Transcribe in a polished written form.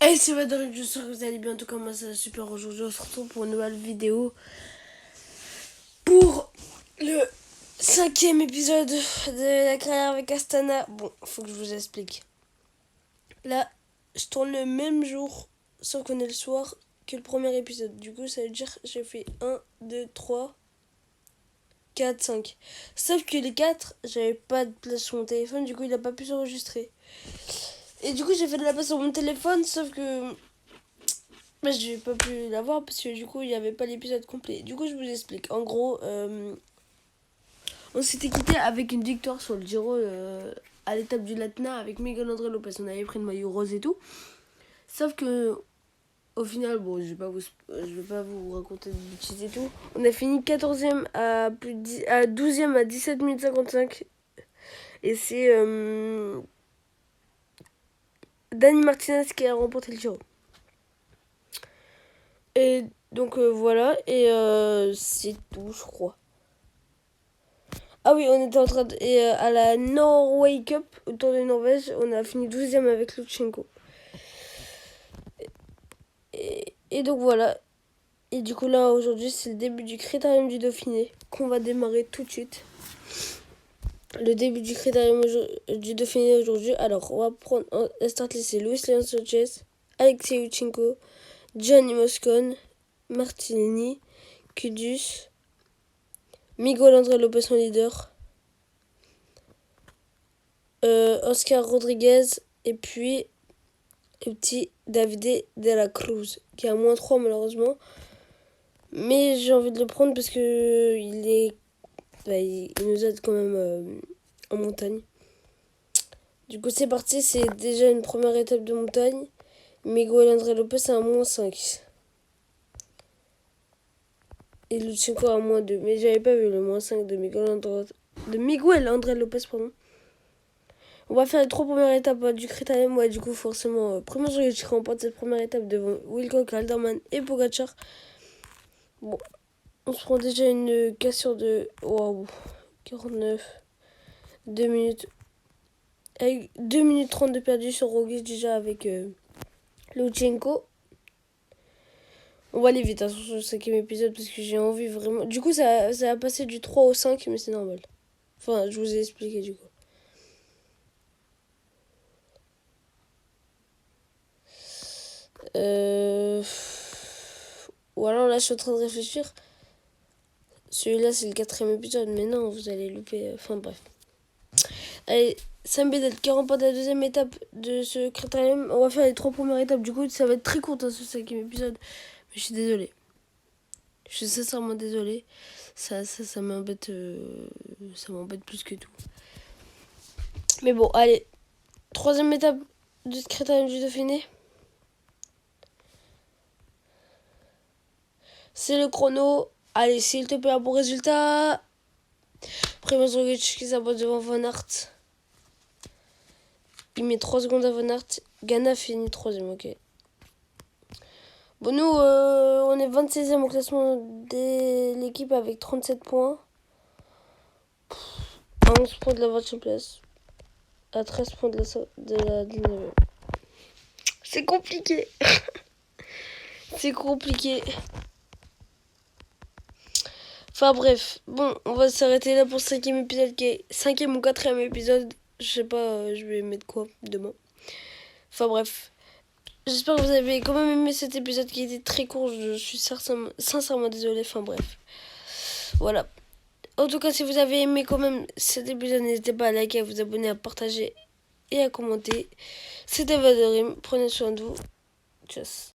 Hey, c'est Vadorim, je suis que vous allez bien, en tout cas moi ça va super. Aujourd'hui on se retrouve pour une nouvelle vidéo pour le 5e épisode de la carrière avec Astana. Bon, faut que je vous explique. Là, je tourne le même jour, sans qu'on ait le soir, que le premier épisode. Du coup ça veut dire que j'ai fait 1, 2, 3, 4, 5. Sauf que les 4, j'avais pas de place sur mon téléphone, du coup il a pas pu s'enregistrer. Et du coup j'ai fait de la place sur mon téléphone, sauf que bah, j'ai pas pu l'avoir parce que du coup il n'y avait pas l'épisode complet. Du coup je vous explique. En gros, on s'était quitté avec une victoire sur le Giro à l'étape du Latna avec Miguel André Lopez. On avait pris le maillot rose et tout. Sauf que au final, bon, je vais pas vous raconter de bêtises et tout. On a fini 14e à 12e à 17 minutes 55. Et c'est Dani Martinez qui a remporté le Giro. Et donc voilà, et c'est tout, je crois. Ah oui, on était en train de... Et à la Norway Cup, autour de Norvège, on a fini 12e avec Lutsenko. Et donc voilà. Et du coup là, aujourd'hui, c'est le début du Critérium du Dauphiné, qu'on va démarrer tout de suite. Le début du Critérium du Dauphiné aujourd'hui. Alors, on va prendre... La start list, c'est Luis Leon Sanchez, Alexei Lutsenko, Gianni Moscon, Martini, Kudus, Miguel André Lopez en leader, Oscar Rodriguez, et puis le petit Davide de la Cruz, qui est à -3 malheureusement. Mais j'ai envie de le prendre parce que il nous aide quand même en montagne. Du coup c'est parti, c'est déjà une première étape de montagne. Miguel André Lopez à -5. Et Lutsenko à -2. Mais j'avais pas vu le -5 de Miguel André Lopez, pardon. On va faire les 3 premières étapes du Critérium. Ouais, du coup, forcément, Primož Roglič qui remporte cette première étape devant Wilco, Calderman et Pogacar. Bon, on se prend déjà une cassure de... Waouh, 49, 2 minutes. Avec 2 minutes 30 de perdu sur Roglič déjà avec Lutsenko. On va aller vite hein, sur le 5e épisode parce que j'ai envie vraiment... Du coup, ça va passer du 3 au 5, mais c'est normal. Enfin, je vous ai expliqué du coup. Ou alors là, je suis en train de réfléchir. Celui-là, c'est le 4e épisode, mais non, vous allez louper. Enfin, bref. Allez, Sam Bedel qui remporte la 2e étape de ce Critérium. On va faire les 3 premières étapes. Du coup, ça va être très court hein, ce 5e épisode. Mais je suis désolée. Je suis sincèrement désolée. Ça m'embête. Ça m'embête plus que tout. Mais bon, allez. 3e étape du Critérium du Dauphiné. C'est le chrono. Allez, s'il te plaît, un bon résultat. Primož Roglič qui s'aborde devant Van Aert. Il met 3 secondes à Van Aert. Ghana finit 3ème, ok. Bon, nous, on est 26ème au classement de l'équipe avec 37 points. À 11 points de la 20ème place. À 13 points de la 19ème. C'est compliqué. C'est compliqué. Enfin bref, bon, on va s'arrêter là pour ce 5e épisode qui est 5e ou 4e épisode. Je sais pas, je vais mettre quoi demain. Enfin bref. J'espère que vous avez quand même aimé cet épisode qui était très court. Je suis sincèrement désolée. Enfin bref. Voilà. En tout cas, si vous avez aimé quand même cet épisode, n'hésitez pas à liker, à vous abonner, à partager et à commenter. C'était Vadorim. Prenez soin de vous. Tchuss.